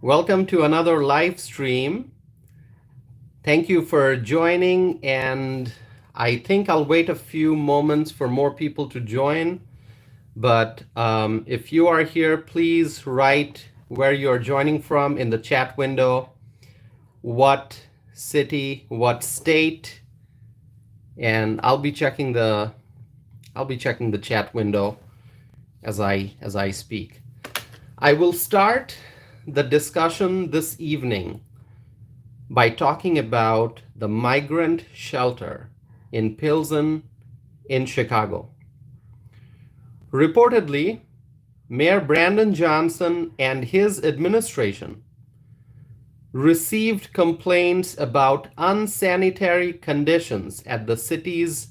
Welcome to another live stream. Thank you for joining, and I think I'll wait a few moments for more people to join. But if you are here, please write where you're joining from in the chat window, what city, what state, and I'll be checking the chat window as I speak. I will start the discussion this evening by talking about the migrant shelter in Pilsen in Chicago. Reportedly, Mayor Brandon Johnson and his administration received complaints about unsanitary conditions at the city's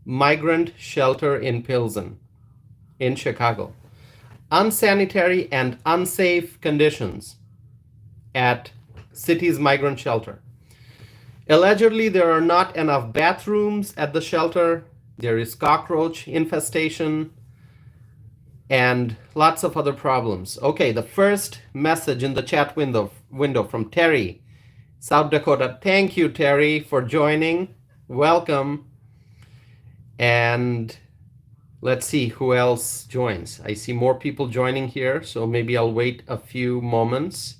migrant shelter in Pilsen in Chicago. Unsanitary and unsafe conditions at city's migrant shelter. Allegedly, there are not enough bathrooms at the shelter. There is cockroach infestation and lots of other problems. Okay, the first message in the chat window from Terry, South Dakota. Thank you, Terry, for joining. Welcome. And let's see who else joins. I see more people joining here, so maybe I'll wait a few moments.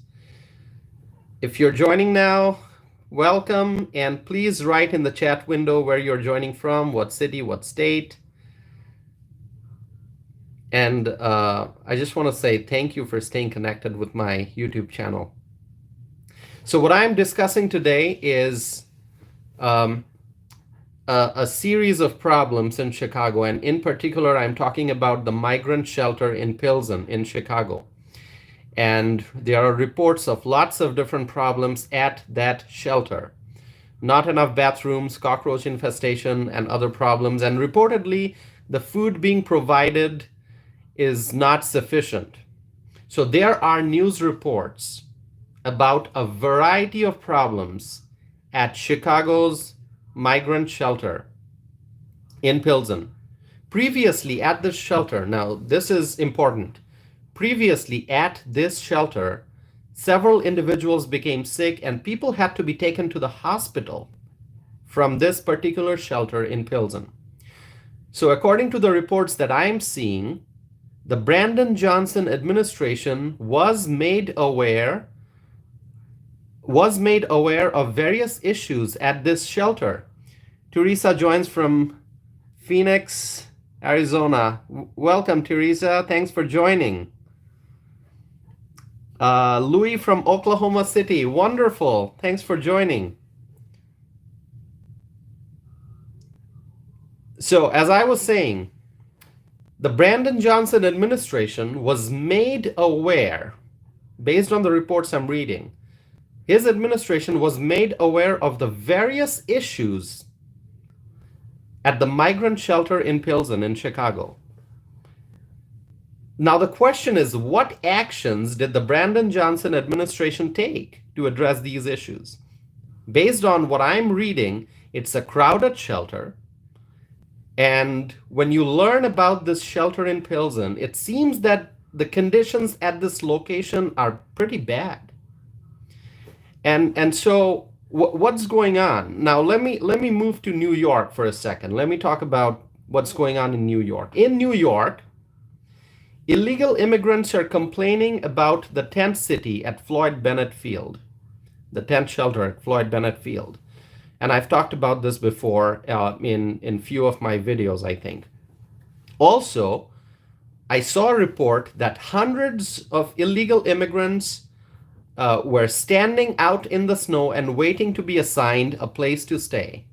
If you're joining now, welcome, and please write in the chat window where you're joining from, what city, what state. And I just want to say thank you for staying connected with my YouTube channel. So what I'm discussing today is a series of problems in Chicago, and in particular, I'm talking about the migrant shelter in Pilsen in Chicago. And there are reports of lots of different problems at that shelter. Not enough bathrooms, cockroach infestation, and other problems. And reportedly, the food being provided is not sufficient. So there are news reports about a variety of problems at Chicago's migrant shelter in Pilsen. Previously at this shelter, now this is important, previously at this shelter, several individuals became sick and people had to be taken to the hospital from this particular shelter in Pilsen. So according to the reports that I'm seeing, the Brandon Johnson administration was made aware of various issues at this shelter. Teresa joins from Phoenix, Arizona. Welcome, Teresa. Thanks for joining. Louis from Oklahoma City. Wonderful. Thanks for joining. So as I was saying, the Brandon Johnson administration was made aware, based on the reports I'm reading, his administration was made aware of the various issues at the migrant shelter in Pilsen in Chicago. Now the question is, what actions did the Brandon Johnson administration take to address these issues? Based on what I'm reading, it's a crowded shelter. And when you learn about this shelter in Pilsen, it seems that the conditions at this location are pretty bad. And so what's going on? Now let me move to New York for a second. Let me talk about what's going on in New York. In New York, illegal immigrants are complaining about the tent city at Floyd Bennett Field, the tent shelter at Floyd Bennett Field. And I've talked about this before in few of my videos, I think. Also, I saw a report that hundreds of illegal immigrants were standing out in the snow and waiting to be assigned a place to stay.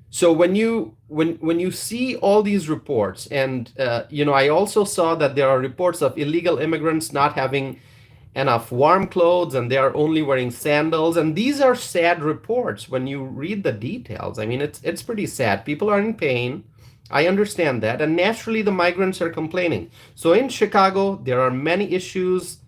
So when you see all these reports, and I also saw that there are reports of illegal immigrants not having enough warm clothes and they are only wearing sandals, and these are sad reports when you read the details. I mean, it's pretty sad. People are in pain. I understand that, and naturally the migrants are complaining. So in Chicago, there are many issues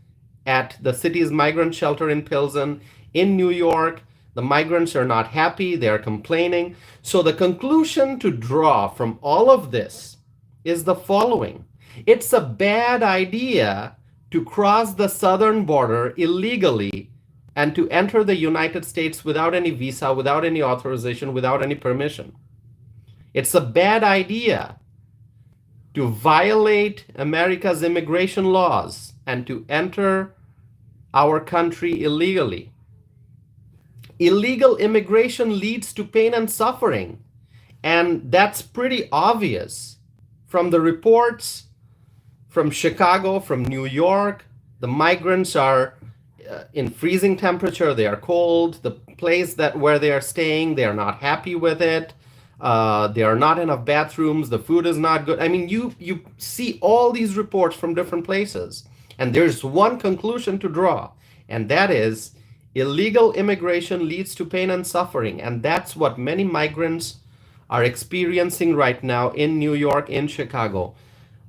at the city's migrant shelter in Pilsen. In New York, the migrants are not happy, they are complaining. So the conclusion to draw from all of this is the following. It's a bad idea to cross the southern border illegally and to enter the United States without any visa, without any authorization, without any permission. It's a bad idea to violate America's immigration laws and to enter our country illegally. Illegal immigration leads to pain and suffering, and that's pretty obvious from the reports from Chicago, from New York. The migrants are in freezing temperature, they are cold. The place where they are staying, they are not happy with it. There are not enough bathrooms, the food is not good. I mean, you see all these reports from different places, and there's one conclusion to draw, and that is illegal immigration leads to pain and suffering, and that's what many migrants are experiencing right now in New York, in Chicago.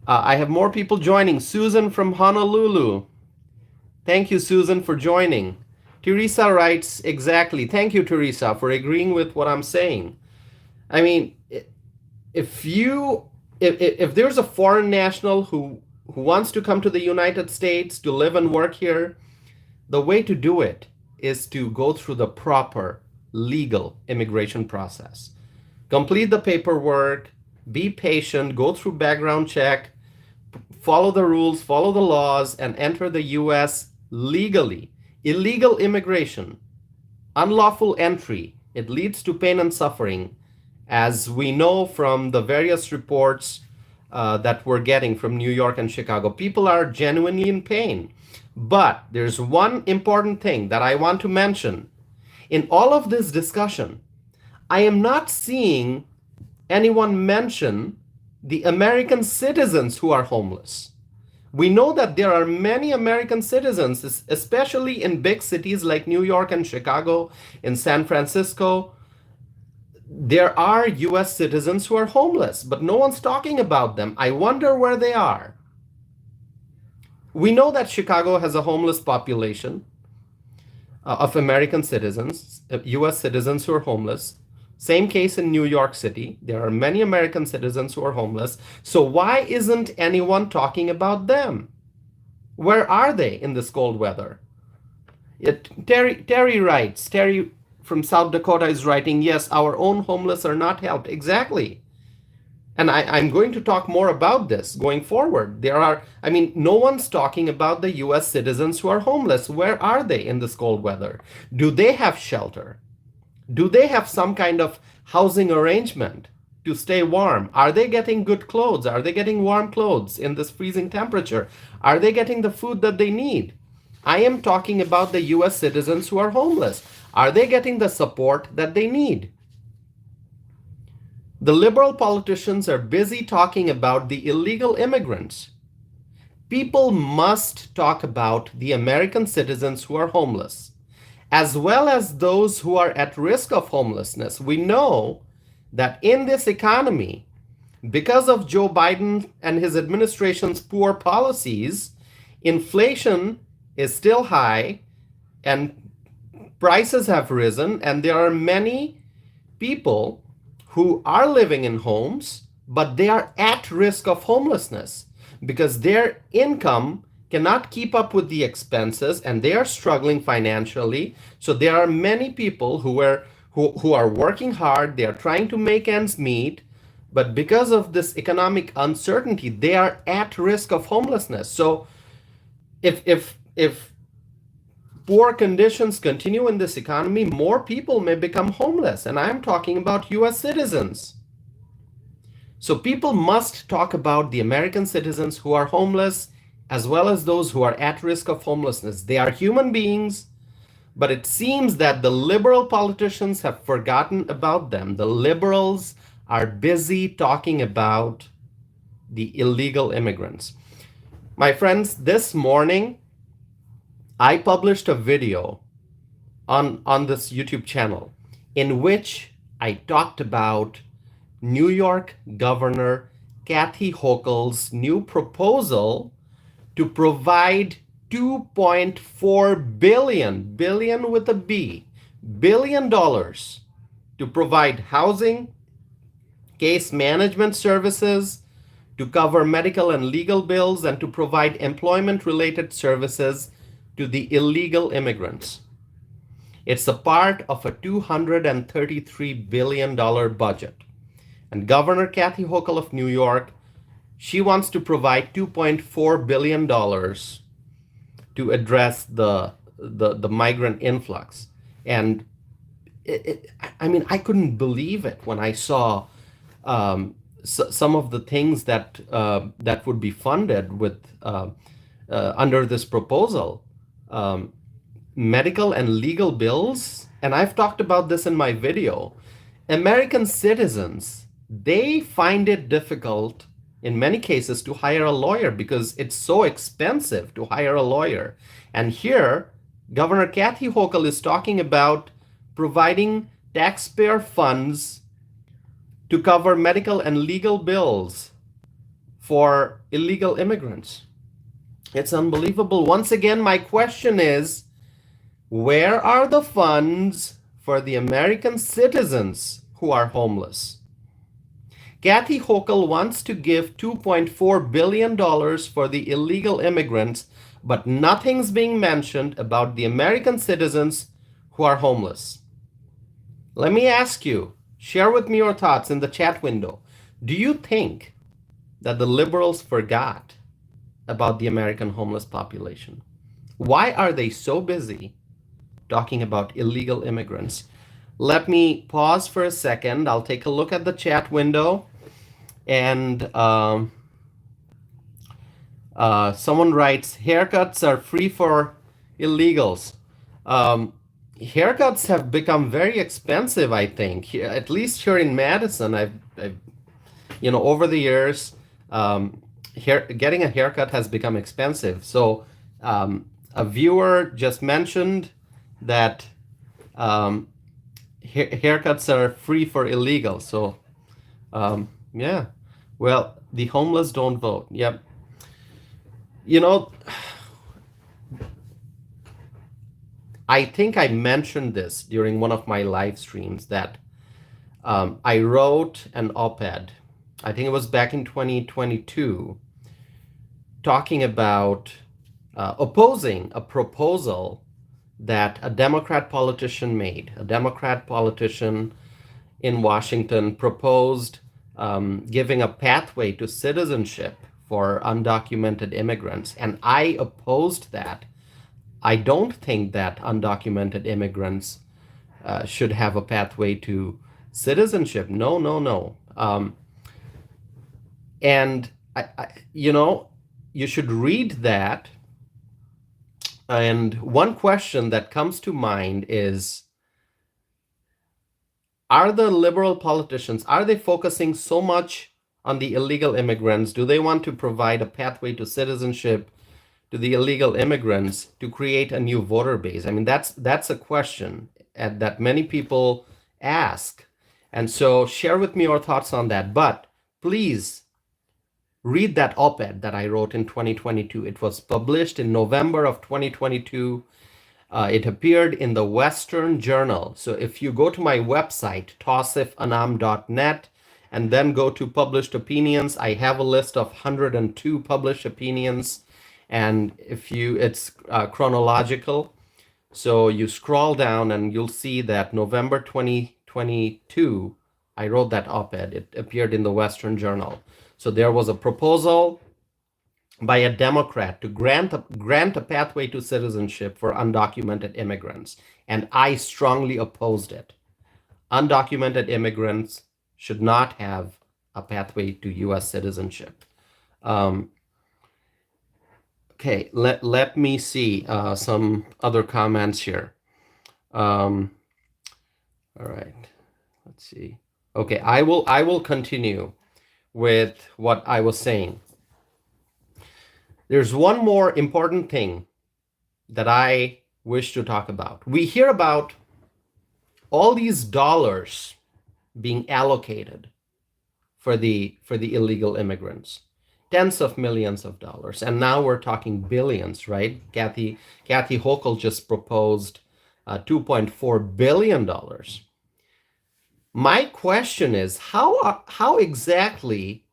I have more people joining. Susan from Honolulu. Thank you, Susan, for joining. Teresa writes, exactly. Thank you, Teresa, for agreeing with what I'm saying. I mean, if there's a foreign national who wants to come to the United States to live and work here, the way to do it is to go through the proper legal immigration process. Complete the paperwork, be patient, go through background check, follow the rules, follow the laws, and enter the US legally. Illegal immigration, unlawful entry, it leads to pain and suffering, as we know from the various reports that we're getting from New York and Chicago. People are genuinely in pain. But there's one important thing that I want to mention. In all of this discussion, I am not seeing anyone mention the American citizens who are homeless. We know that there are many American citizens, especially in big cities like New York and Chicago, in San Francisco. There are US citizens who are homeless, but no one's talking about them. I wonder where they are. We know that Chicago has a homeless population of American citizens, US citizens who are homeless. Same case in New York City. There are many American citizens who are homeless. So why isn't anyone talking about them? Where are they in this cold weather? Terry writes, Terry from South Dakota is writing, yes, our own homeless are not helped. Exactly. And I'm going to talk more about this going forward. No one's talking about the US citizens who are homeless. Where are they in this cold weather? Do they have shelter? Do they have some kind of housing arrangement to stay warm? Are they getting good clothes? Are they getting warm clothes in this freezing temperature? Are they getting the food that they need? I am talking about the US citizens who are homeless. Are they getting the support that they need? The liberal politicians are busy talking about the illegal immigrants. People must talk about the American citizens who are homeless, as well as those who are at risk of homelessness. We know that in this economy, because of Joe Biden and his administration's poor policies, inflation is still high and prices have risen, and there are many people who are living in homes, but they are at risk of homelessness because their income cannot keep up with the expenses and they are struggling financially. So there are many people who are working hard, they are trying to make ends meet, but because of this economic uncertainty, they are at risk of homelessness. So if poor conditions continue in this economy, more people may become homeless. And I'm talking about US citizens. So people must talk about the American citizens who are homeless, as well as those who are at risk of homelessness. They are human beings, but it seems that the liberal politicians have forgotten about them. The liberals are busy talking about the illegal immigrants. My friends, this morning, I published a video on this YouTube channel in which I talked about New York Governor Kathy Hochul's new proposal to provide $2.4 billion with a B, billion dollars to provide housing, case management services, to cover medical and legal bills, and to provide employment-related services to the illegal immigrants. It's a part of a $233 billion budget. And Governor Kathy Hochul of New York, she wants to provide $2.4 billion to address the migrant influx. And I mean, I couldn't believe it when I saw some of the things that that would be funded with under this proposal. Medical and legal bills, and I've talked about this in my video. American citizens, they find it difficult in many cases to hire a lawyer because it's so expensive to hire a lawyer. And here, Governor Kathy Hochul is talking about providing taxpayer funds to cover medical and legal bills for illegal immigrants. It's unbelievable. Once again, my question is, where are the funds for the American citizens who are homeless? Kathy Hochul wants to give $2.4 billion for the illegal immigrants, but nothing's being mentioned about the American citizens who are homeless. Let me ask you, share with me your thoughts in the chat window. Do you think that the liberals forgot about the American homeless population? Why are they so busy talking about illegal immigrants? Let me pause for a second. I'll take a look at the chat window. And someone writes, haircuts are free for illegals. Haircuts have become very expensive, I think. At least here in Madison, I've over the years, getting a haircut has become expensive. So a viewer just mentioned that haircuts are free for illegals. So yeah, well, the homeless don't vote. Yep. I think I mentioned this during one of my live streams that I wrote an op-ed, I think it was back in 2022, talking about opposing a proposal that a Democrat politician made. A Democrat politician in Washington proposed giving a pathway to citizenship for undocumented immigrants, and I opposed that. I don't think that undocumented immigrants should have a pathway to citizenship. No, no, no. And you should read that. And one question that comes to mind is, are the liberal politicians, are they focusing so much on the illegal immigrants? Do they want to provide a pathway to citizenship to the illegal immigrants to create a new voter base? I mean, that's a question that many people ask. And so share with me your thoughts on that. But please read that op-ed that I wrote in 2022. It was published in November of 2022. It appeared in the Western Journal. So if you go to my website, tausifanam.net, and then go to published opinions, I have a list of 102 published opinions. And it's chronological. So you scroll down and you'll see that November 2022, I wrote that op-ed. It appeared in the Western Journal. So there was a proposal by a Democrat to grant a pathway to citizenship for undocumented immigrants. And I strongly opposed it. Undocumented immigrants should not have a pathway to U.S. citizenship. Okay, let me see some other comments here. All right, let's see. Okay, I will continue with what I was saying. There's one more important thing that I wish to talk about. We hear about all these dollars being allocated for the illegal immigrants. Tens of millions of dollars. And now we're talking billions, right? Kathy Hochul just proposed $2.4 billion. My question is, how exactly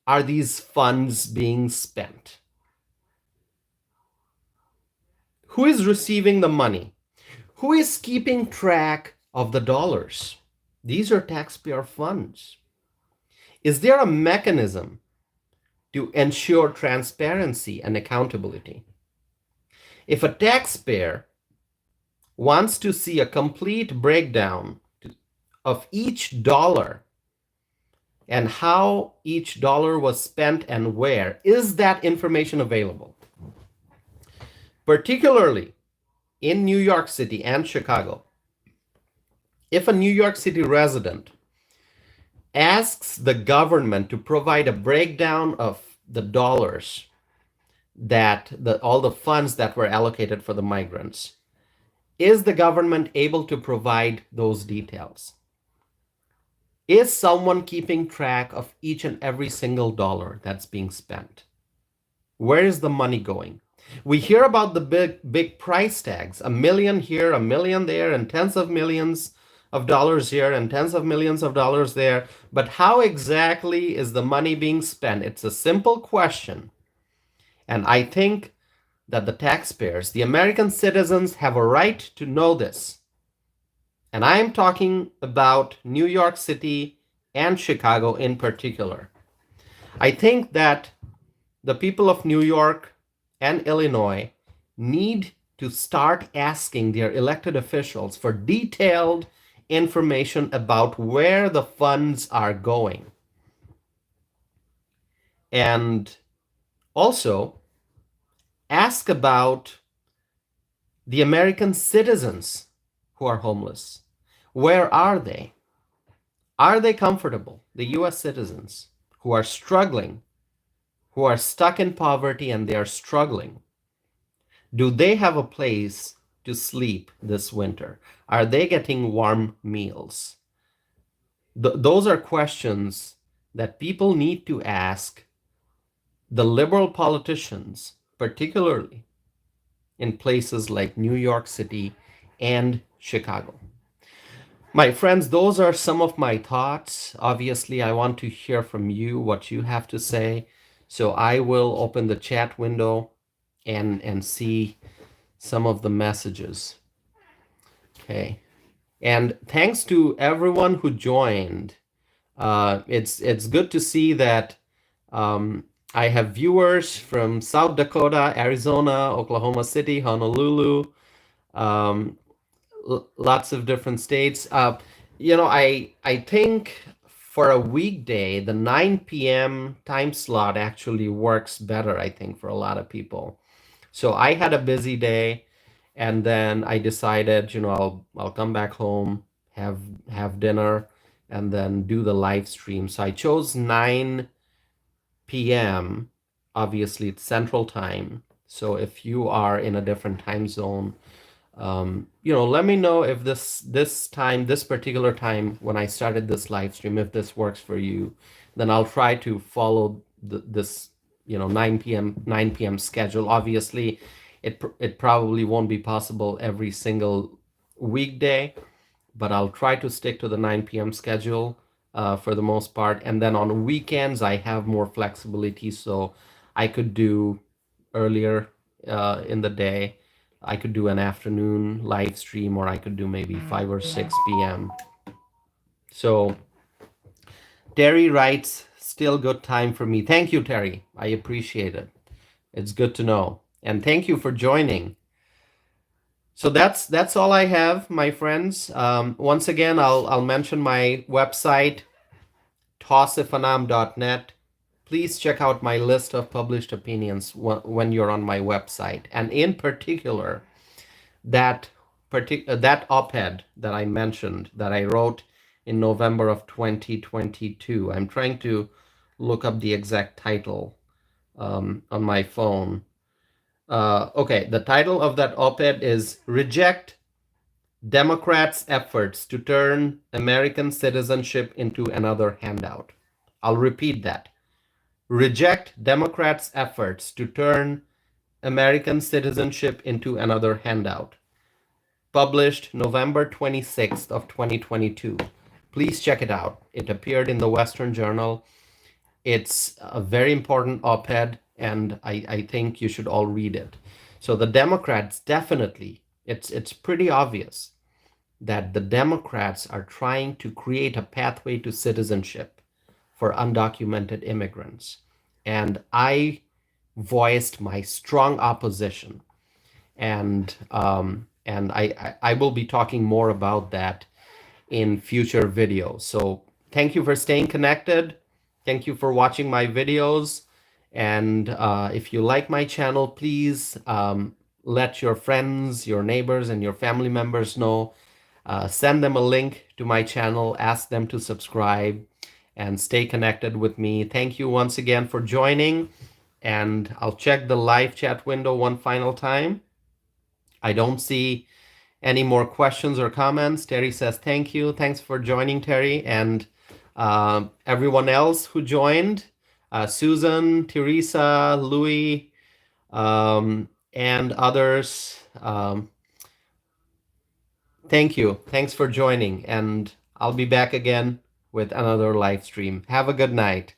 are these funds being spent? Who is receiving the money? Who is keeping track of the dollars? These are taxpayer funds. Is there a mechanism to ensure transparency and accountability? If a taxpayer wants to see a complete breakdown of each dollar and how each dollar was spent and where, is that information available? Particularly in New York City and Chicago, if a New York City resident asks the government to provide a breakdown of the dollars that all the funds that were allocated for the migrants, is the government able to provide those details? Is someone keeping track of each and every single dollar that's being spent? Where is the money going? We hear about the big price tags, $1 million here, $1 million there, and tens of millions of dollars here and tens of millions of dollars there. But how exactly is the money being spent? It's a simple question. And I think that the taxpayers, the American citizens, have a right to know this. And I am talking about New York City and Chicago in particular. I think that the people of New York and Illinois need to start asking their elected officials for detailed information about where the funds are going. And also ask about the American citizens who are homeless. Where are they? Are they comfortable? The US citizens who are struggling, who are stuck in poverty and they are struggling. Do they have a place to sleep this winter? Are they getting warm meals? Those are questions that people need to ask the liberal politicians, particularly in places like New York City and Chicago. My friends, those are some of my thoughts. Obviously, I want to hear from you what you have to say. So I will open the chat window and see some of the messages. Okay. And thanks to everyone who joined. It's good to see that I have viewers from South Dakota, Arizona, Oklahoma City, Honolulu, lots of different states. I think for a weekday, the 9 p.m. time slot actually works better, I think, for a lot of people. So I had a busy day, and then I decided, I'll come back home, have dinner, and then do the live stream. So I chose 9 p.m. Obviously, it's Central Time. So if you are in a different time zone, let me know if this particular time when I started this live stream, if this works for you. Then I'll try to follow this 9 p.m. schedule. Obviously, it probably won't be possible every single weekday, but I'll try to stick to the 9 p.m. schedule for the most part. And then on weekends, I have more flexibility, so I could do earlier in the day. I could do an afternoon live stream, or I could do maybe 5 or 6 p.m. So Terry writes, still good time for me. Thank you, Terry. I appreciate it. It's good to know. And thank you for joining. So that's all I have, my friends. Once again, I'll mention my website, tausifanam.net. Please check out my list of published opinions when you're on my website. And in particular, that op-ed that I mentioned, that I wrote in November of 2022. I'm trying to look up the exact title on my phone. Okay, the title of that op-ed is Reject Democrats' Efforts to Turn American Citizenship into Another Handout. I'll repeat that. Reject Democrats' efforts to turn American citizenship into another handout. Published November 26th of 2022. Please check it out. It appeared in the Western Journal. It's a very important op-ed, and I think you should all read it. So the Democrats definitely, it's pretty obvious that the Democrats are trying to create a pathway to citizenship for undocumented immigrants. And I voiced my strong opposition. And I will be talking more about that in future videos. So thank you for staying connected. Thank you for watching my videos. And if you like my channel, please let your friends, your neighbors, and your family members know. Send them a link to my channel, ask them to subscribe, and stay connected with me. Thank you once again for joining. And I'll check the live chat window one final time. I don't see any more questions or comments. Terry says thank you. Thanks for joining, Terry. And everyone else who joined, Susan, Teresa, Louis, and others. Thank you. Thanks for joining. And I'll be back again with another live stream. Have a good night.